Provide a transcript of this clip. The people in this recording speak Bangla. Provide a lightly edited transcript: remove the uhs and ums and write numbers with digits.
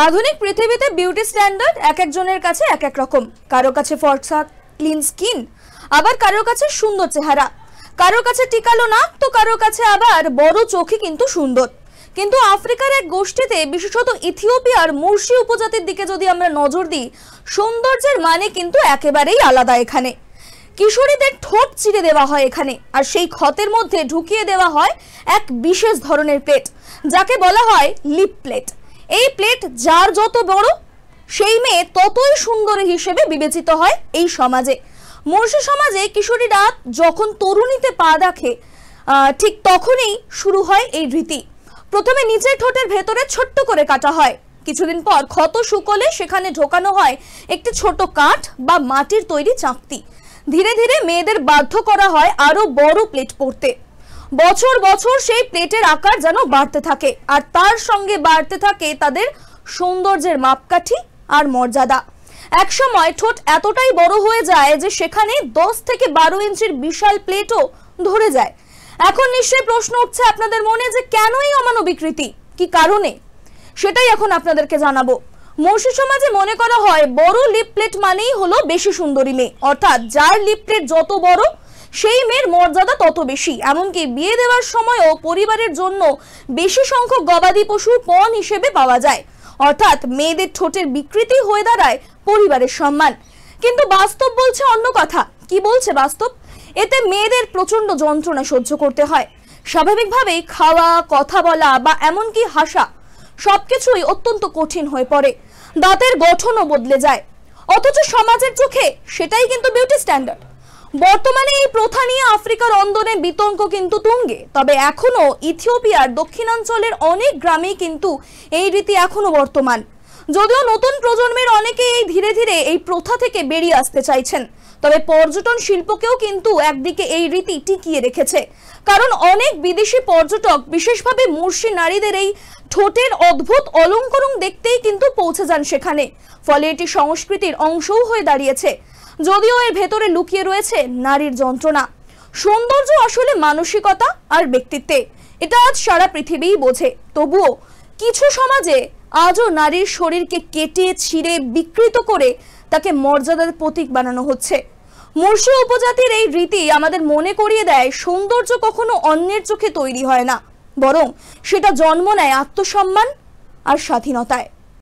আধুনিক পৃথিবীতে বিউটি স্ট্যান্ডার্ড এক একজনের কাছে এক এক রকম। কারো কাছে ফর্সা ক্লিন স্কিন, আবার কারো কাছে সুন্দর চেহারা, কারো কাছে টিকালো নাক, তো কারো কাছে আবার বড় চোখই কিন্তু সুন্দর। কিন্তু আফ্রিকার এক গোষ্ঠীতে, বিশেষত ইথিওপিয়ার মুরসি উপজাতির দিকে যদি আমরা নজর দিই, সৌন্দর্যের মানে কিন্তু একেবারেই আলাদা। এখানে কিশোরীদের ঠোঁট চিরে দেওয়া হয় এখানে, আর সেই ক্ষতের মধ্যে ঢুকিয়ে দেওয়া হয় এক বিশেষ ধরনের প্লেট, যাকে বলা হয় লিপ প্লেট। এই প্লেট যার যত বড়, সেই মেয়ে ততই সুন্দরী হিসেবে বিবেচিত হয় এই সমাজে। মুরসি সমাজে কিশোরীরা যখন তরুণীতে পা রাখে, ঠিক তখনই শুরু হয় এই রীতি। প্রথমে নিচের ঠোঁটের ভেতরে ছোট্ট করে কাটা হয়, কিছুদিন পর ক্ষত শুকলে সেখানে ঢোকানো হয় একটি ছোট কাঠ বা মাটির তৈরি চাকতি। ধীরে ধীরে মেয়েদের বাধ্য করা হয় আরো বড় প্লেট পরতে। বছর বছর সেই প্লেটের আকার যেন বাড়তে থাকে, আর তার সঙ্গে বাড়তে থাকে তাদের সৌন্দর্যের মাপকাঠি আর মর্যাদা। একসময় ঠোঁট এতটাই বড় হয়ে যায় যে সেখানে 10 থেকে 12 ইঞ্চির বিশাল প্লেটও ধরে যায়। এখন নিশ্চয়ই প্রশ্ন উঠছে আপনাদের মনে যে কেন এই অমানবিক রীতি, কি কারণে? সেটাই এখন আপনাদেরকে জানাবো। মুরসি সমাজে মনে করা হয় বড় লিপ প্লেট মানেই হলো বেশি সুন্দরী মেয়ে, অর্থাৎ যার লিপ প্লেট যত বড় সেই মেয়ের মর্যাদা তত বেশি। এমনকি বিয়ে দেওয়ার সময়ও পরিবারের জন্য বেশি সংখ্যক গবাদি পশুর পণ হিসেবে পাওয়া যায়, অর্থাৎ মেয়েদের ঠোঁটের বিকৃতি হয়ে দাঁড়ায় পরিবারের সম্মান। কিন্তু বাস্তব বলছে অন্য কথা। কি বলছে বাস্তব? এতে মেয়েদের প্রচন্ড যন্ত্রণা সহ্য করতে হয়। স্বাভাবিকভাবেই খাওয়া, কথা বলা বা এমনকি হাসা সবকিছুই অত্যন্ত কঠিন হয়ে পড়ে। দাঁতের গঠনও বদলে যায়, অথচ সমাজের চোখে সেটাই কিন্তু বিউটি স্ট্যান্ডার্ড। বর্তমানে এই প্রথা নিয়ে আফ্রিকার অন্দরে বিতর্ক কিন্তু তুঙ্গে। তবে এখনো ইথিওপিয়ার দক্ষিণাঞ্চলের অনেক গ্রামেই কিন্তু এই রীতি এখনো বর্তমান। যদিও নতুন প্রজন্মের অনেকে ধীরে ধীরে এই প্রথা থেকে বেরিয়ে আসতে চাইছেন, তবে পর্যটন শিল্পকেও কিন্তু একদিকে এই রীতি টিকিয়ে রেখেছে। কারণ অনেক বিদেশি পর্যটক বিশেষভাবে মুরসি নারীদের এই ঠোঁটের অদ্ভুত অলংকরণ দেখতেই কিন্তু পৌঁছে যান সেখানে। ফলে এটি সংস্কৃতির অংশও হয়ে দাঁড়িয়েছে, যদিও এর ভেতরে লুকিয়ে রয়েছে নারীর যন্ত্রণা। সৌন্দর্য আসলে মানসিকতা আর ব্যক্তিত্বে, এটা আজ সারা পৃথিবীই বোঝে। তবুও কিছু সমাজে আজও নারীর শরীরকে কেটে ছিঁড়ে বিকৃত করে তাকে মর্যাদার প্রতীক বানানো হচ্ছে। মুরসি উপজাতির এই রীতি আমাদের মনে করিয়ে দেয় সৌন্দর্য কখনো অন্যের চোখে তৈরি হয় না, বরং সেটা জন্ম নেয় আত্মসম্মান আর স্বাধীনতায়।